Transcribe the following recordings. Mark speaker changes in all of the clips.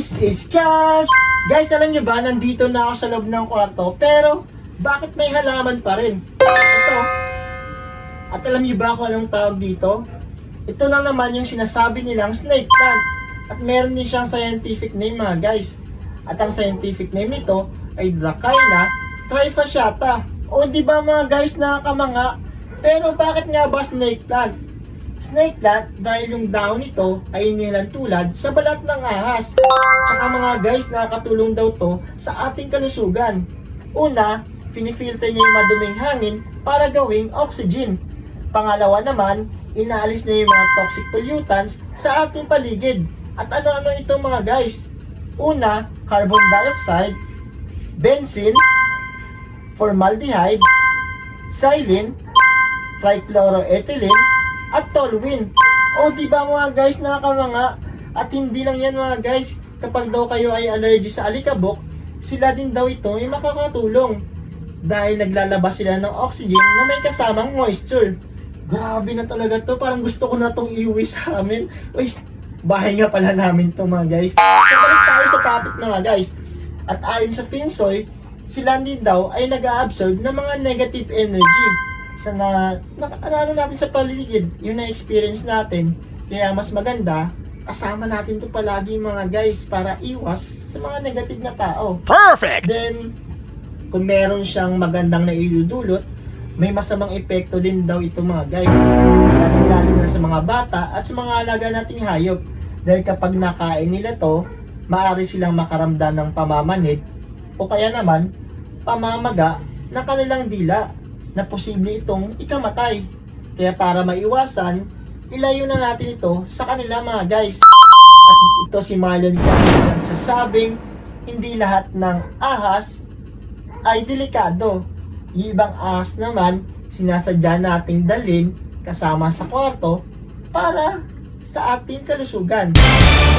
Speaker 1: This is Cavs! Guys, alam nyo ba, nandito na ako sa loob ng kwarto, pero bakit may halaman pa rin? Ito. At alam nyo ba kung anong tawag dito? Ito lang naman yung sinasabi nilang snake plant. At meron din siyang scientific name mga guys. At ang scientific name nito ay Dracaena trifasciata. O di ba mga guys, nakakamanga? Pero bakit nga ba snake plant? Snake plant dahil yung dahon nito ay nilantulad sa balat ng ahas. Tsaka mga guys, nakakatulong daw to sa ating kalusugan. Una, pinifilter niya yung maduming hangin para gawing oxygen. Pangalawa naman, inaalis niya yung mga toxic pollutants sa ating paligid. At ano-ano ito mga guys? Una, carbon dioxide, benzene, formaldehyde, xylene, trichloroethylene, at toluene. O di ba mga guys, nakakamanga? At hindi lang yan mga guys, kapag daw kayo ay allergy sa alikabok, sila din daw ito ay makakatulong. Dahil naglalabas sila ng oxygen na may kasamang moisture. Grabe na talaga to, parang gusto ko na tong iuwi sa amin. Uy, bahay nga pala namin to mga guys. So balik tayo sa topic mga guys. At ayon sa Feng Shui, sila din daw ay nag-a-absorb ng mga negative energy sa ano natin sa paligid, yung na-experience natin. Kaya mas maganda, kasama natin to palagi mga guys para iwas sa mga negative na tao.
Speaker 2: Perfect!
Speaker 1: Then, kung meron siyang magandang naiudulot, may masamang epekto din daw ito mga guys. Lalo na sa mga bata at sa mga alaga nating hayop. Dahil kapag nakain nila to, maaari silang makaramdam ng pamamanid o kaya naman, pamamaga ng kanilang dila na posible itong ikamatay. Kaya para maiwasan, ilayo na natin ito sa kanila mga guys. At ito si Marlon Castro nagsasabing hindi lahat ng ahas ay delikado. Yung ibang ahas naman, sinasadya nating dalhin kasama sa kwarto para sa ating kalusugan.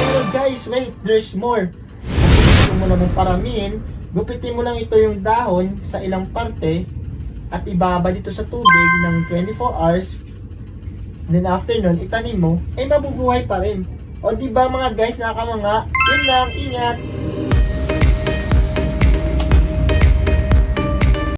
Speaker 1: Pero guys, wait, there's more. Kung gusto mo namang paramihin, gupitin mo lang ito yung dahon sa ilang parte at ibaba dito sa tubig ng 24 hours. Then after nun, itanim mo, ay mabubuhay pa rin. O diba mga guys, nakakamanga, yun lang, ingat!